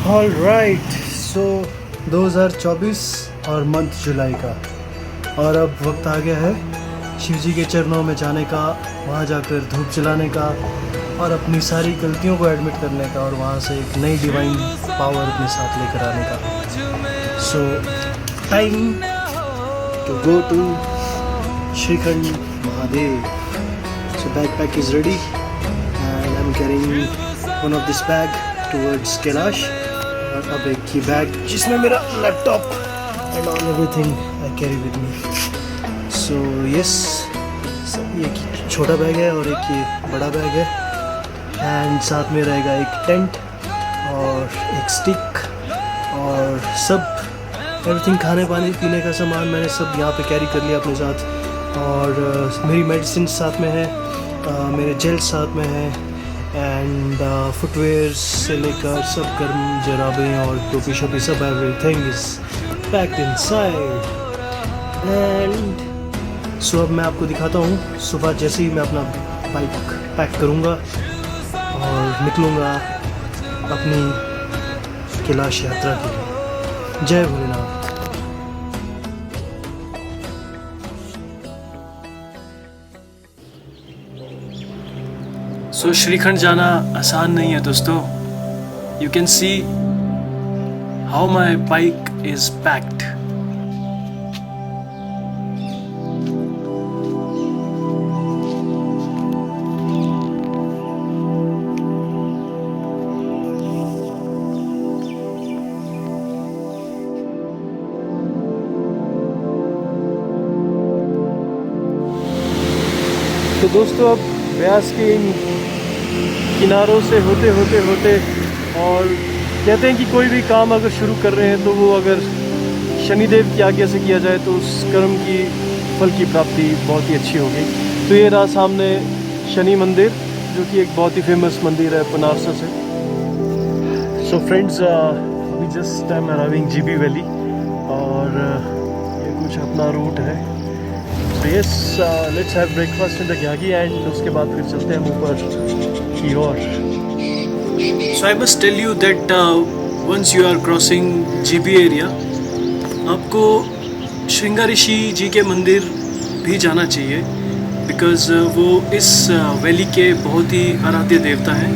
All right, सो 2024 और month जुलाई का, और अब वक्त आ गया है शिव जी के चरणों में जाने का, वहाँ जाकर धूप जलाने का और अपनी सारी गलतियों को एडमिट करने का, और वहाँ से एक नई डिवाइन पावर अपने साथ लेकर आने का। So time to go to Shrikhand Mahadev. So backpack is ready and I am carrying one of this bag towards Kailash, और अब एक ये बैग जिसमें मेरा laptop and all everything I carry with me. So yes, एक छोटा बैग है और एक ये बड़ा बैग है, एंड साथ में रहेगा एक टेंट और एक स्टिक और सब एवरीथिंग, खाने पानी पीने का सामान मैंने सब यहाँ पे कैरी कर लिया अपने साथ। और मेरी मेडिसिन साथ में है, मेरे जेल साथ में है, एंड फुटवेयर से लेकर सब गर्म जराबें और टोपी शोपी सब everything is packed inside. And so अब मैं आपको दिखाता हूँ सुबह जैसे ही मैं अपना बाइक पैक करूँगा और निकलूँगा अपनी कैलाश यात्रा के लिए। जय भोलेनाथ। सो श्रीखंड जाना आसान नहीं है दोस्तों। You can see how my bike is packed. तो दोस्तों अब ब्यास के इन किनारों से होते और कहते हैं कि कोई भी काम अगर शुरू कर रहे हैं तो वो अगर शनिदेव की आज्ञा से किया जाए तो उस कर्म की फल की प्राप्ति बहुत ही अच्छी होगी। तो ये रहा सामने शनि मंदिर, जो कि एक बहुत ही फेमस मंदिर है बनारसा से। So friends, we just I am arriving Jibhi valley, और ये कुछ अपना रूट है। So yes, let's have breakfast in the Gyagi and उसके बाद फिर चलते हैं ऊपर की ओर। So I must tell you that once you are crossing GB area, आपको श्रृंगारिशी जी के मंदिर भी जाना चाहिए, बिकॉज़ वो इस वैली के बहुत ही आराध्य देवता हैं,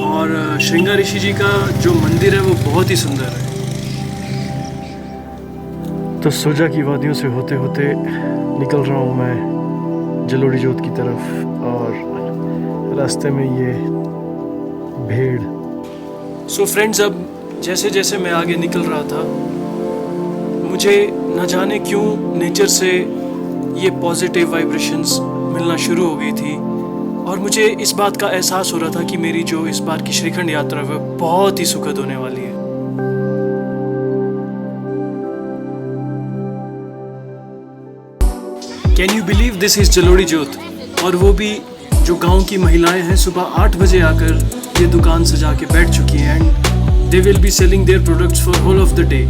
और श्रृंगारिशी जी का जो मंदिर है वो बहुत ही सुंदर है। तो सोजा की वादियों से होते होते निकल रहा हूँ मैं जलोड़ी जोत की तरफ, और रास्ते में ये भेड़। सो फ्रेंड्स, अब जैसे जैसे मैं आगे निकल रहा था, मुझे न जाने क्यों नेचर से ये पॉजिटिव वाइब्रेशंस मिलना शुरू हो गई थी, और मुझे इस बात का एहसास हो रहा था कि मेरी जो इस बार की श्रीखंड यात्रा है वो बहुत ही सुखद होने वाली है। Can you believe this is Jalori जोत, और वो भी जो गांव की महिलाएं हैं सुबह 8 बजे आकर ये दुकान सजा के बैठ चुकी हैं, and they will be selling their products for whole of the day.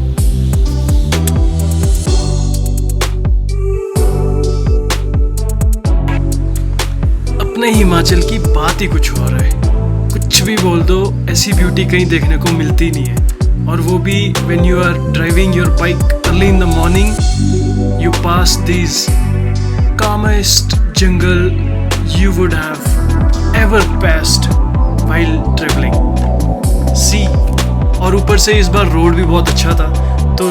अपने हिमाचल की बात ही कुछ और है, कुछ भी बोल दो, ऐसी ब्यूटी कहीं देखने को मिलती नहीं है। और वो भी when you are driving your bike early in the morning, you pass these calmest jungle you would have ever passed while traveling. See, और ऊपर से इस बार रोड भी बहुत अच्छा था, तो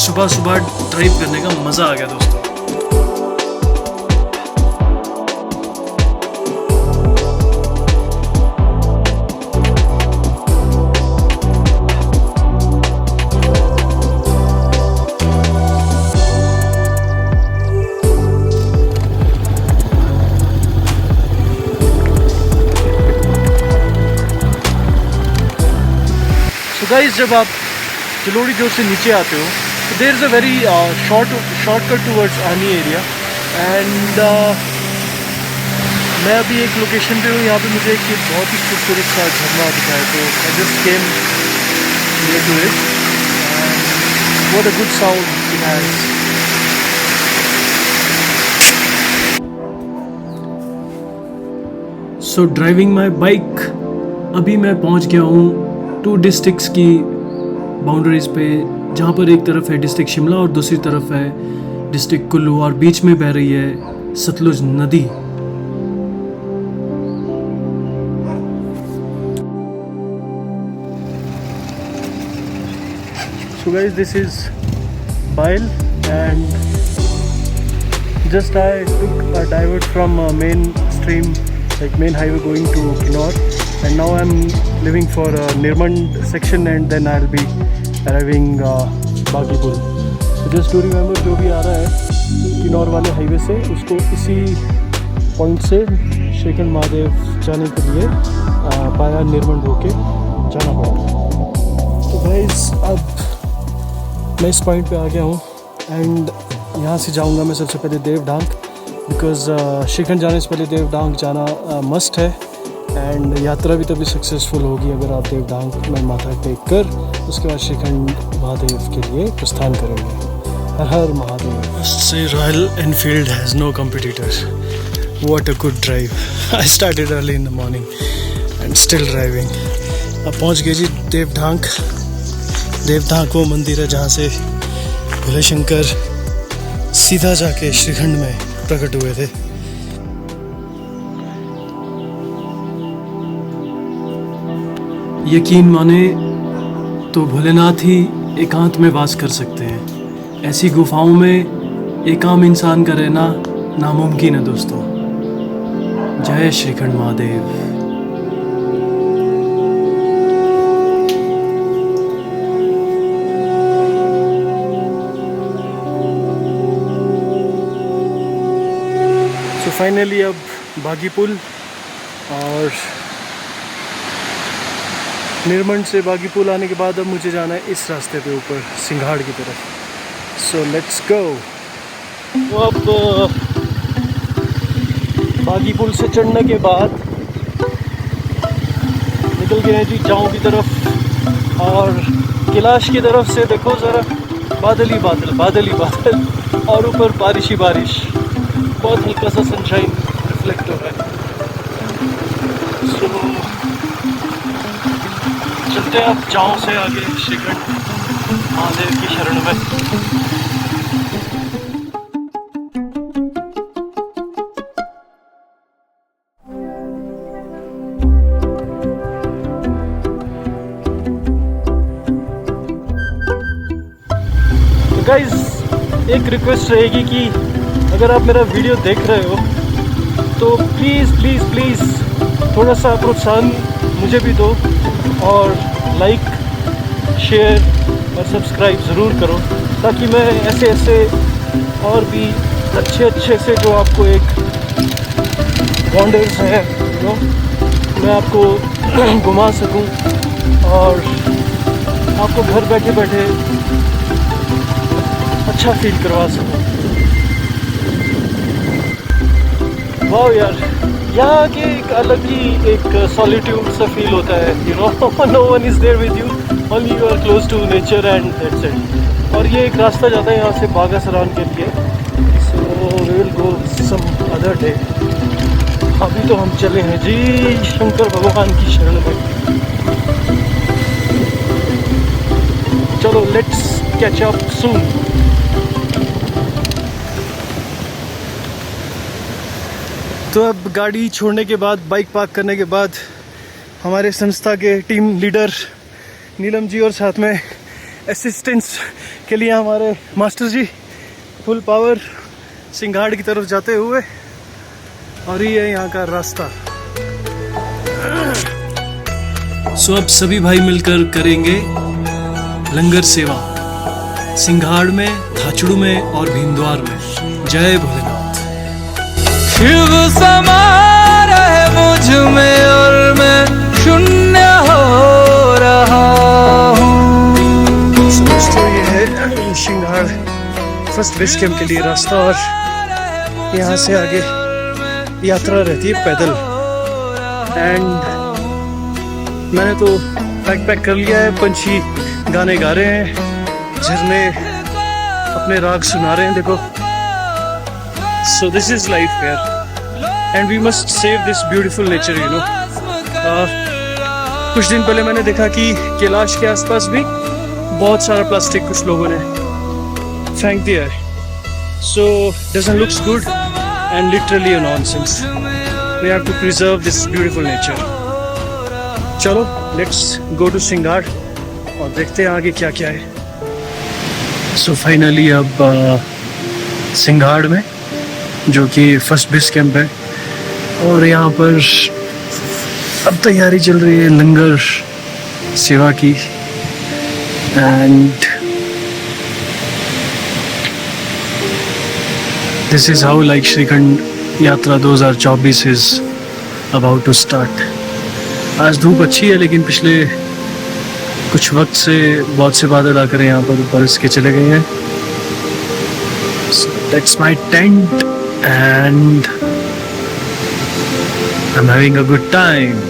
सुबह सुबह ड्राइव करने का मज़ा आ गया दोस्तों। गाइस, जब आप जलोड़ी जोत से नीचे आते हो तो there is a very shortcut towards Ani area, and मैं अभी एक लोकेशन पे हूँ, यहाँ पे मुझे एक बहुत ही खूबसूरत सा झरना दिखा है, तो I just came near to it, and what a good sound it has. So driving my bike, अभी मैं पहुंच गया हूँ 2 डिस्ट्रिक्ट्स की बाउंड्रीज पे, जहाँ पर एक तरफ है डिस्ट्रिक्ट शिमला और दूसरी तरफ है डिस्ट्रिक्ट कुल्लू, और बीच में बह रही है सतलुज नदी। So guys, this is Bail, and just I took a divert from main stream, like main highway going to Kinnaur, and now I'm leaving for Nirmand section, and then I'll be arriving Bagipul. So just to remember, जो भी आ रहा है किन्नौर वाले highway से, उसको इसी point से श्रीखंड महादेव जाने के लिए पाया निर्मंड होके जाना पड़ा। तो गाइस अब मैं इस पॉइंट पे आ गया हूँ, एंड यहाँ से जाऊँगा मैं सबसे पहले देवढांग, बिकॉज़ श्रीखंड जाने से पहले देवढांग जाना मस्ट है, एंड यात्रा भी तभी सक्सेसफुल होगी अगर आप देवढांग में माथा टेक कर उसके बाद श्रीखंड महादेव के लिए प्रस्थान करेंगे। हर हर महादेव। से Royal Enfield has no competitor. What a good drive. I started early in the morning and still driving. अब पहुँच गए जी देवढांग। देवढांग वो मंदिर है जहाँ से भोले शंकर सीधा जाके श्रीखंड में प्रकट हुए थे। यकीन माने तो भोलेनाथ ही एकांत में वास कर सकते हैं। ऐसी गुफाओं में एक आम इंसान का रहना नामुमकिन है दोस्तों। जय श्रीखंड महादेव। फाइनली अब बागीपुल, और निर्मंड से बागीपुल आने के बाद अब मुझे जाना है इस रास्ते पे ऊपर सिंघाड़ की तरफ। So let's go. तो अब बागीपुल से चढ़ने के बाद निकल गए हैं जी जाऊं की तरफ, और कैलाश की तरफ से देखो ज़रा, बादल ही बादल, बादल ही बादल, और ऊपर बारिश ही बारिश। बहुत हल्का सा सनशाइन रिफ्लेक्ट हो रहा है। सो चलते हैं अब जाऊं से आगे श्रीखंड महादेव की शरण में। तो गाइस, एक रिक्वेस्ट रहेगी कि अगर आप मेरा वीडियो देख रहे हो तो प्लीज़ प्लीज़ प्लीज़ थोड़ा सा प्रोत्साहन मुझे भी दो, और लाइक, शेयर और सब्सक्राइब ज़रूर करो, ताकि मैं ऐसे ऐसे और भी अच्छे से जो आपको एक वॉन्डर्स है मैं आपको घुमा सकूं, और आपको घर बैठे बैठे अच्छा फील करवा सकूं। वाह यार, यहाँ की एक अलग ही एक सॉलिट्यूड सा फील होता है, you know, no one is there with you, only you are close to nature and that's it. और ये एक रास्ता जाता है यहाँ से बागासरान के लिए। So we will go some other day. अभी तो हम चले हैं जी शंकर भगवान की शरण में। चलो लेट्स कैच अप सून। तो अब गाड़ी छोड़ने के बाद, बाइक पार्क करने के बाद, हमारे संस्था के टीम लीडर नीलम जी और साथ में असिस्टेंट्स के लिए हमारे मास्टर जी फुल पावर सिंघाड़ की तरफ जाते हुए, और ये है यहाँ का रास्ता। सो अब सभी भाई मिलकर करेंगे लंगर सेवा सिंघाड़ में, थाचड़ू में और भीमद्वार में। जय भोलेनाथ। शिव समा रहे मुझ में और मैं शून्य हो रहा हूँ। तो ये है सिंघाड़ फर्स्ट बेस कैंप के लिए रास्ता, और यहाँ से आगे यात्रा रहती है पैदल। एंड मैंने तो पैक कर लिया है। पंछी गाने गा रहे हैं, झरने अपने राग सुना रहे हैं, देखो। So this is life here, and we must save this beautiful nature, you know. कुछ दिन पहले मैंने देखा कि कैलाश के आसपास भी बहुत सारा प्लास्टिक कुछ लोगों ने फेंक दिया है. So doesn't looks good and literally a nonsense. We have to preserve this beautiful nature. चलो let's go to सिंगाड़ और देखते हैं आगे क्या क्या है. So finally अब सिंगाड़ में, जो कि फर्स्ट बेस कैंप है, और यहाँ पर अब तैयारी चल रही है लंगर सेवा की. And this is how like shrikhand यात्रा 2024 इज अबाउट टू स्टार्ट. आज धूप अच्छी है, लेकिन पिछले कुछ वक्त से बहुत से बादल आकर यहाँ पर बरस के चले गए हैं. That's my tent and I'm having a good time.